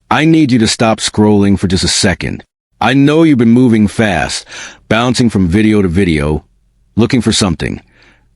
I need you to stop scrolling for just a second. I know you've been moving fast, bouncing from video to video, looking for something.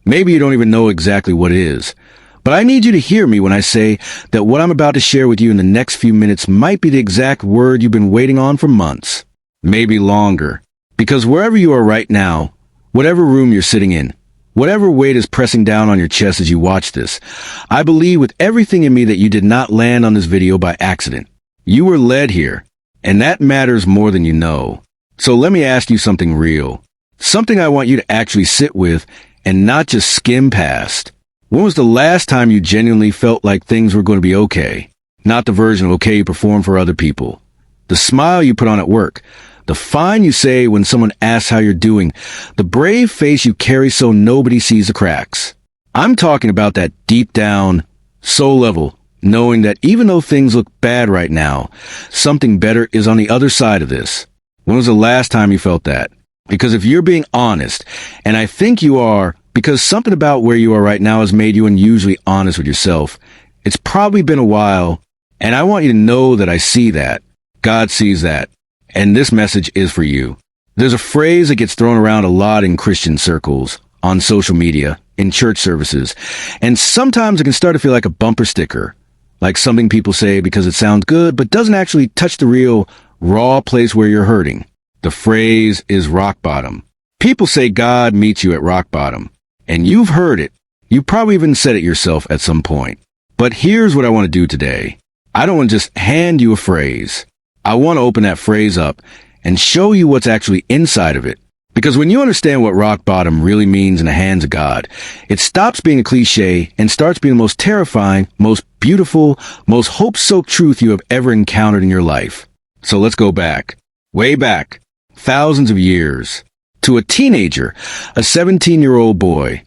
Maybe you don't even know exactly what it is. But I need you to hear me when I say that what I'm about to share with you in the next few minutes might be the exact word you've been waiting on for months, maybe longer. Because wherever you are right now, whatever room you're sitting in, whatever weight is pressing down on your chest as you watch this, I believe with everything in me that you did not land on this video by accident. You were led here, and that matters more than you know. So let me ask you something real. Something I want you to actually sit with and not just skim past. When was the last time you genuinely felt like things were going to be okay? Not the version of okay you perform for other people. The smile you put on at work. The fine you say when someone asks how you're doing. The brave face you carry so nobody sees the cracks. I'm talking about that deep down, soul level, knowing that even though things look bad right now, something better is on the other side of this. When was the last time you felt that? Because if you're being honest, and I think you are, because something about where you are right now has made you unusually honest with yourself, it's probably been a while, and I want you to know that I see that. God sees that. And this message is for you. There's a phrase that gets thrown around a lot in Christian circles, on social media, in church services, and sometimes it can start to feel like a bumper sticker, like something people say because it sounds good but doesn't actually touch the real, raw place where you're hurting. The phrase is rock bottom. People say God meets you at rock bottom. And you've heard it. You probably even said it yourself at some point. But here's what I want to do today. I don't want to just hand you a phrase. I want to open that phrase up and show you what's actually inside of it. Because when you understand what rock bottom really means in the hands of God, it stops being a cliche and starts being the most terrifying, most beautiful, most hope-soaked truth you have ever encountered in your life. So let's go back. Way back. Thousands of years. To a teenager, a 17-year-old boy,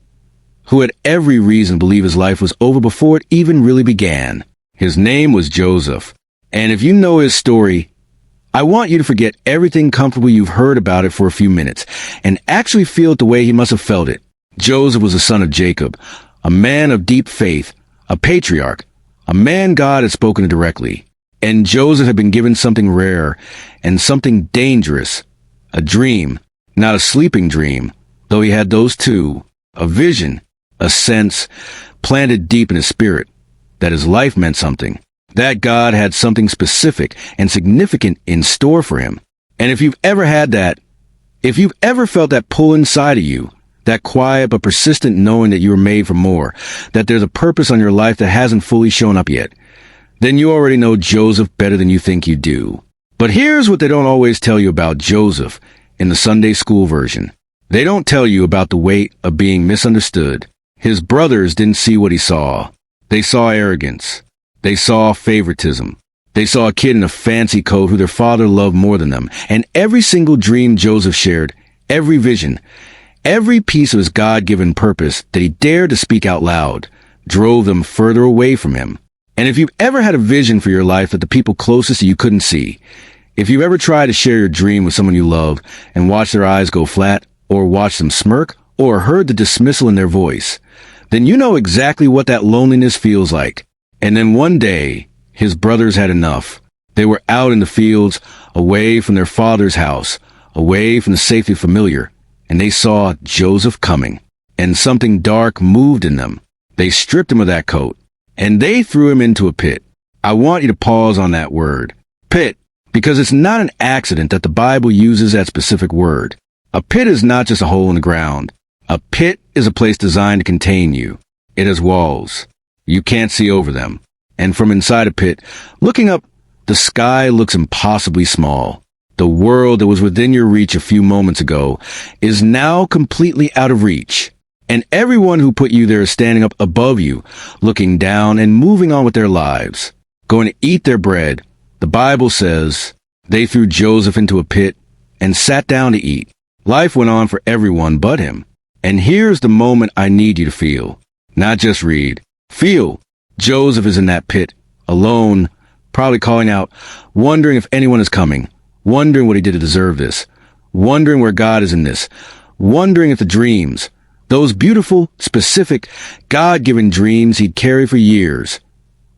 who had every reason to believe his life was over before it even really began. His name was Joseph. And if you know his story, I want you to forget everything comfortable you've heard about it for a few minutes, and actually feel it the way he must have felt it. Joseph was the son of Jacob, a man of deep faith, a patriarch, a man God had spoken to directly. And Joseph had been given something rare and something dangerous, a dream. Not a sleeping dream, though he had those too. A vision, a sense, planted deep in his spirit, that his life meant something. That God had something specific and significant in store for him. And if you've ever had that, if you've ever felt that pull inside of you, that quiet but persistent knowing that you were made for more, that there's a purpose on your life that hasn't fully shown up yet, then you already know Joseph better than you think you do. But here's what they don't always tell you about Joseph. In the Sunday school version, they don't tell you about the weight of being misunderstood. His brothers didn't see what he saw. They saw arrogance. They saw favoritism. They saw a kid in a fancy coat who their father loved more than them. And every single dream Joseph shared, every vision, every piece of his God-given purpose that he dared to speak out loud, drove them further away from him. And if you've ever had a vision for your life that the people closest to you couldn't see, if you've ever tried to share your dream with someone you love and watched their eyes go flat, or watched them smirk, or heard the dismissal in their voice, then you know exactly what that loneliness feels like. And then one day, his brothers had enough. They were out in the fields, away from their father's house, away from the safety of familiar, and they saw Joseph coming. And something dark moved in them. They stripped him of that coat, and they threw him into a pit. I want you to pause on that word, pit. Because it's not an accident that the Bible uses that specific word. A pit is not just a hole in the ground. A pit is a place designed to contain you. It has walls. You can't see over them. And from inside a pit, looking up, the sky looks impossibly small. The world that was within your reach a few moments ago is now completely out of reach. And everyone who put you there is standing up above you, looking down and moving on with their lives, going to eat their bread. The Bible says they threw Joseph into a pit and sat down to eat. Life went on for everyone but him. And here's the moment I need you to feel. Not just read. Feel. Joseph is in that pit, alone, probably calling out, wondering if anyone is coming, wondering what he did to deserve this, wondering where God is in this, wondering if the dreams, those beautiful, specific, God-given dreams he'd carried for years,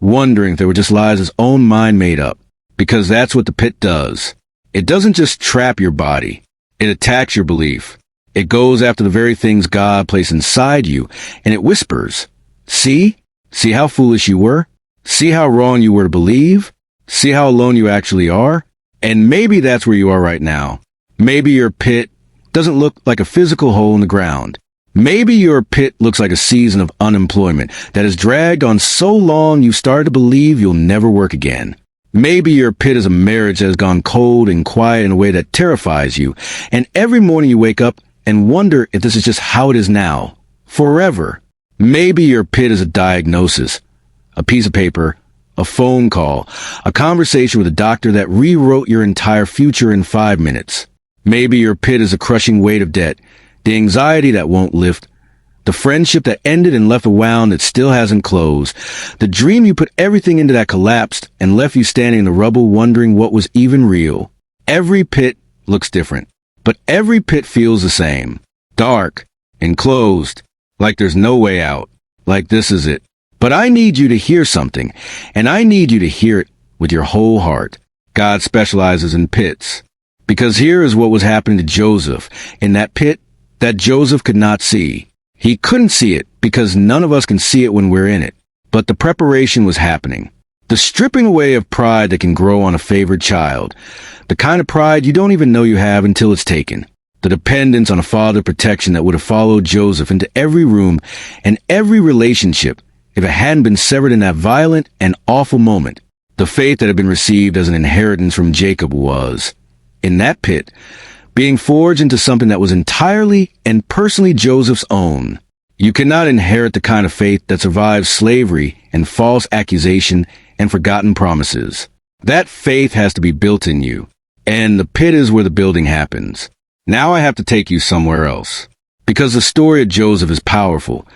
wondering if they were just lies his own mind made up. Because that's what the pit does. It doesn't just trap your body. It attacks your belief. It goes after the very things God placed inside you, and it whispers, "See? See how foolish you were? See how wrong you were to believe? See how alone you actually are?" And maybe that's where you are right now. Maybe your pit doesn't look like a physical hole in the ground. Maybe your pit looks like a season of unemployment that has dragged on so long you've started to believe you'll never work again. Maybe your pit is a marriage that has gone cold and quiet in a way that terrifies you, and every morning you wake up and wonder if this is just how it is now, forever. Maybe your pit is a diagnosis, a piece of paper, a phone call, a conversation with a doctor that rewrote your entire future in 5 minutes. Maybe your pit is a crushing weight of debt, the anxiety that won't lift, the friendship that ended and left a wound that still hasn't closed, the dream you put everything into that collapsed and left you standing in the rubble wondering what was even real. Every pit looks different, but every pit feels the same. Dark, enclosed, like there's no way out, like this is it. But I need you to hear something, and I need you to hear it with your whole heart. God specializes in pits. Because here is what was happening to Joseph in that pit that Joseph could not see. He couldn't see it because none of us can see it when we're in it. But the preparation was happening. The stripping away of pride that can grow on a favored child. The kind of pride you don't even know you have until it's taken. The dependence on a father protection that would have followed Joseph into every room and every relationship if it hadn't been severed in that violent and awful moment. The faith that had been received as an inheritance from Jacob was, in that pit, being forged into something that was entirely and personally Joseph's own. You cannot inherit the kind of faith that survives slavery and false accusation and forgotten promises. That faith has to be built in you, and the pit is where the building happens. Now I have to take you somewhere else, because the story of Joseph is powerful,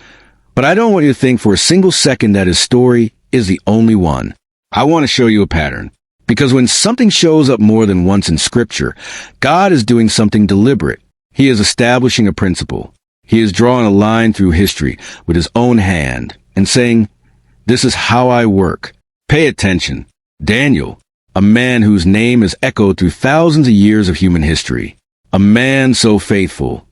but I don't want you to think for a single second that his story is the only one. I want to show you a pattern. Because when something shows up more than once in Scripture, God is doing something deliberate. He is establishing a principle. He is drawing a line through history with his own hand and saying, "This is how I work." Pay attention. Daniel, a man whose name is echoed through thousands of years of human history. A man so faithful,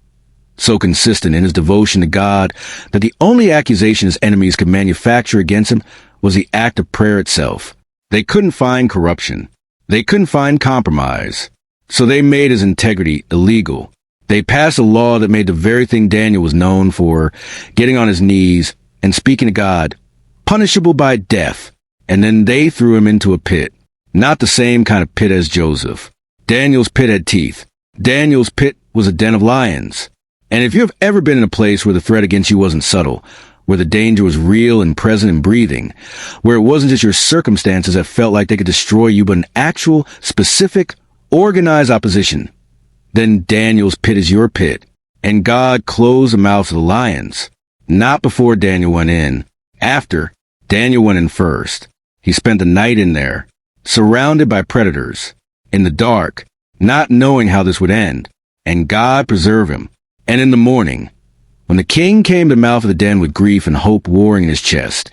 so consistent in his devotion to God that the only accusation his enemies could manufacture against him was the act of prayer itself. They couldn't find corruption. They couldn't find compromise. So they made his integrity illegal. They passed a law that made the very thing Daniel was known for, getting on his knees and speaking to God, punishable by death. And then they threw him into a pit. Not the same kind of pit as Joseph. Daniel's pit had teeth. Daniel's pit was a den of lions. And if you've ever been in a place where the threat against you wasn't subtle, where the danger was real and present and breathing, where it wasn't just your circumstances that felt like they could destroy you, but an actual, specific, organized opposition, then Daniel's pit is your pit. And God closed the mouths of the lions. Not before Daniel went in. After, Daniel went in first. He spent the night in there, surrounded by predators, in the dark, not knowing how this would end. And God preserved him. And in the morning, when the king came to the mouth of the den with grief and hope warring in his chest,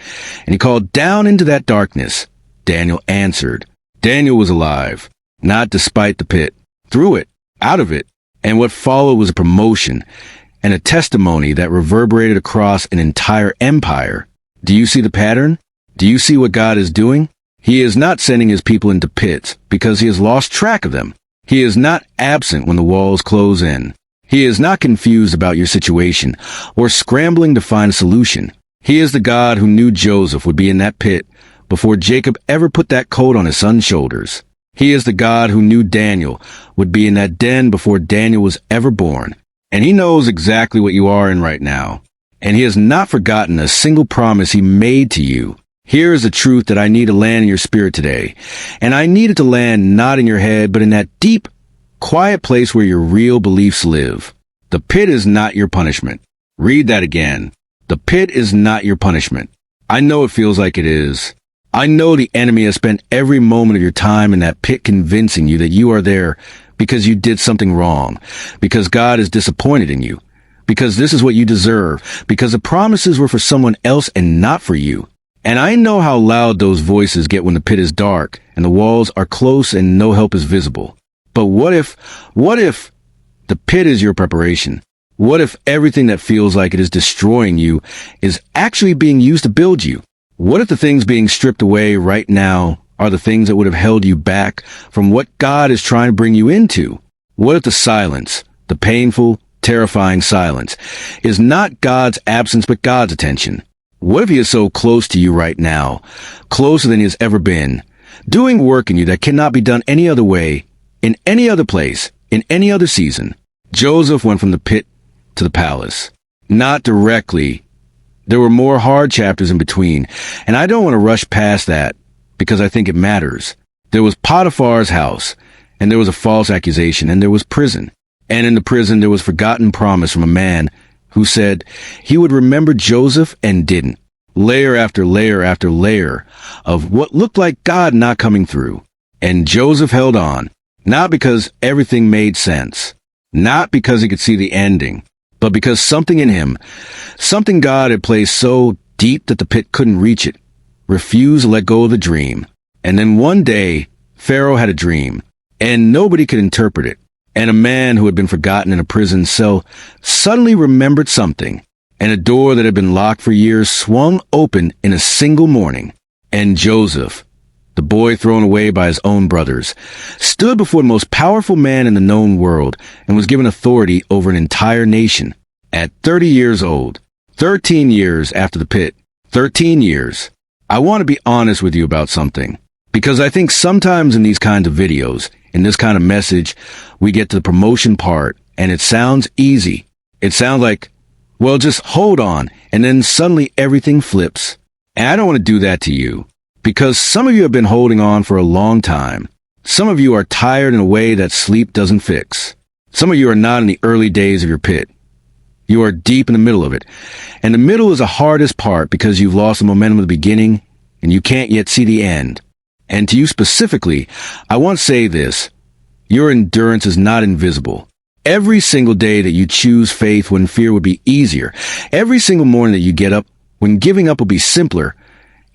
and he called down into that darkness, Daniel answered. Daniel was alive, not despite the pit, through it, out of it, and what followed was a promotion and a testimony that reverberated across an entire empire. Do you see the pattern? Do you see what God is doing? He is not sending his people into pits because he has lost track of them. He is not absent when the walls close in. He is not confused about your situation or scrambling to find a solution. He is the God who knew Joseph would be in that pit before Jacob ever put that coat on his son's shoulders. He is the God who knew Daniel would be in that den before Daniel was ever born. And he knows exactly what you are in right now. And he has not forgotten a single promise he made to you. Here is the truth that I need to land in your spirit today. And I need it to land not in your head, but in that deep, quiet place where your real beliefs live. The pit is not your punishment. Read that again. The pit is not your punishment. I know it feels like it is. I know the enemy has spent every moment of your time in that pit convincing you that you are there because you did something wrong, because God is disappointed in you, because this is what you deserve, because the promises were for someone else and not for you. And I know how loud those voices get when the pit is dark and the walls are close and no help is visible. But what if the pit is your preparation? What if everything that feels like it is destroying you is actually being used to build you? What if the things being stripped away right now are the things that would have held you back from what God is trying to bring you into? What if the silence, the painful, terrifying silence, is not God's absence but God's attention? What if he is so close to you right now, closer than he has ever been, doing work in you that cannot be done any other way, in any other place, in any other season? Joseph went from the pit to the palace. Not directly. There were more hard chapters in between, and I don't want to rush past that because I think it matters. There was Potiphar's house, and there was a false accusation, and there was prison. And in the prison there was forgotten promise from a man who said he would remember Joseph and didn't. Layer after layer after layer of what looked like God not coming through. And Joseph held on, not because everything made sense, not because he could see the ending, but because something in him, something God had placed so deep that the pit couldn't reach it, refused to let go of the dream. And then one day, Pharaoh had a dream, and nobody could interpret it. And a man who had been forgotten in a prison cell suddenly remembered something, and a door that had been locked for years swung open in a single morning. And Joseph, the boy thrown away by his own brothers, stood before the most powerful man in the known world and was given authority over an entire nation. At 30 years old, 13 years after the pit, 13 years. I want to be honest with you about something, because I think sometimes in these kinds of videos, in this kind of message, we get to the promotion part and it sounds easy. It sounds like, well, just hold on, and then suddenly everything flips. And I don't want to do that to you. Because some of you have been holding on for a long time. Some of you are tired in a way that sleep doesn't fix. Some of you are not in the early days of your pit. You are deep in the middle of it. And the middle is the hardest part because you've lost the momentum of the beginning and you can't yet see the end. And to you specifically, I want to say this. Your endurance is not invisible. Every single day that you choose faith when fear would be easier, every single morning that you get up when giving up will be simpler,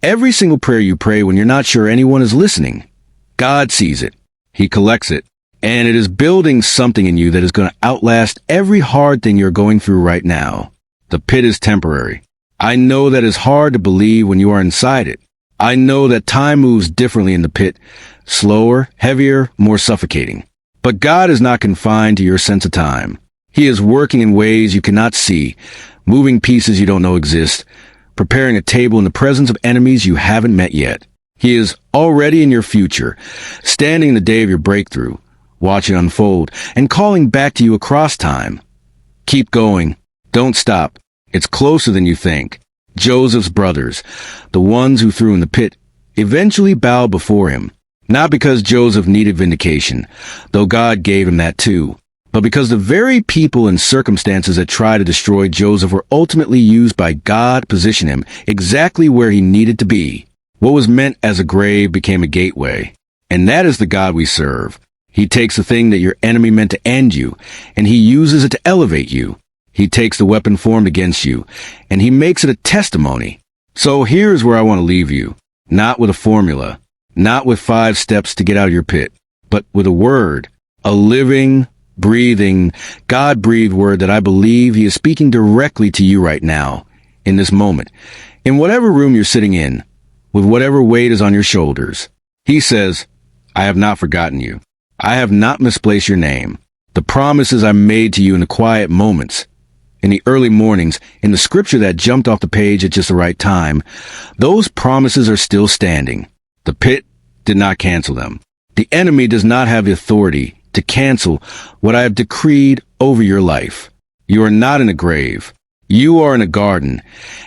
every single prayer you pray when you're not sure anyone is listening, God sees it. He collects it. And it is building something in you that is going to outlast every hard thing you're going through right now. The pit is temporary. I know that it's hard to believe when you are inside it. I know that time moves differently in the pit, slower, heavier, more suffocating. But God is not confined to your sense of time. He is working in ways you cannot see, moving pieces you don't know exist, preparing a table in the presence of enemies you haven't met yet. He is already in your future, standing in the day of your breakthrough, watching unfold, and calling back to you across time. Keep going. Don't stop. It's closer than you think. Joseph's brothers, the ones who threw in the pit, eventually bowed before him. Not because Joseph needed vindication, though God gave him that too, but because the very people and circumstances that tried to destroy Joseph were ultimately used by God to position him exactly where he needed to be. What was meant as a grave became a gateway. And that is the God we serve. He takes the thing that your enemy meant to end you, and he uses it to elevate you. He takes the weapon formed against you, and he makes it a testimony. So here's where I want to leave you. Not with a formula, not with 5 steps to get out of your pit, but with a word, a living, breathing, God-breathed word that I believe he is speaking directly to you right now, in this moment, in whatever room you're sitting in, with whatever weight is on your shoulders. He says, I have not forgotten you. I have not misplaced your name. The promises I made to you in the quiet moments, in the early mornings, in the scripture that jumped off the page at just the right time, those promises are still standing. The pit did not cancel them. The enemy does not have the authority to cancel what I have decreed over your life. You are not in a grave. You are in a garden,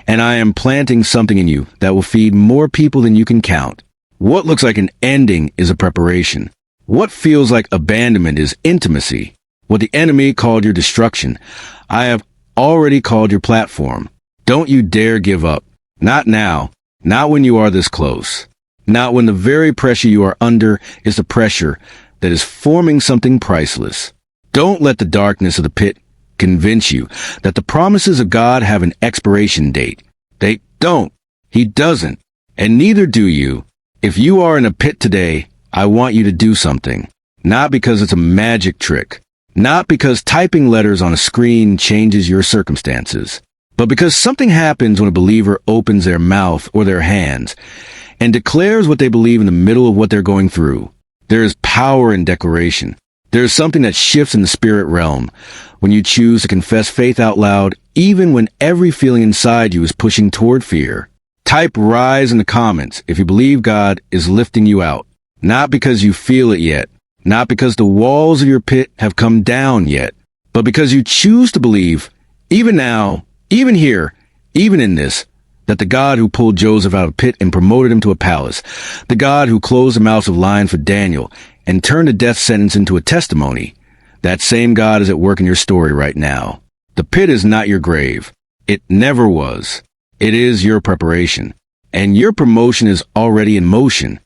and I am planting something in you that will feed more people than you can count. What looks like an ending is a preparation. What feels like abandonment is intimacy. What the enemy called your destruction, I have already called your platform. Don't you dare give up. Not now. Not when you are this close. Not when the very pressure you are under is the pressure that is forming something priceless. Don't let the darkness of the pit convince you that the promises of God have an expiration date. They don't. He doesn't. And neither do you. If you are in a pit today, I want you to do something. Not because it's a magic trick. Not because typing letters on a screen changes your circumstances. But because something happens when a believer opens their mouth or their hands and declares what they believe in the middle of what they're going through. There is power in declaration. There is something that shifts in the spirit realm when you choose to confess faith out loud, even when every feeling inside you is pushing toward fear. Type rise in the comments if you believe God is lifting you out, not because you feel it yet, not because the walls of your pit have come down yet, but because you choose to believe, even now, even here, even in this, that the God who pulled Joseph out of a pit and promoted him to a palace, the God who closed the mouths of lions for Daniel and turned a death sentence into a testimony, that same God is at work in your story right now. The pit is not your grave. It never was. It is your preparation. And your promotion is already in motion.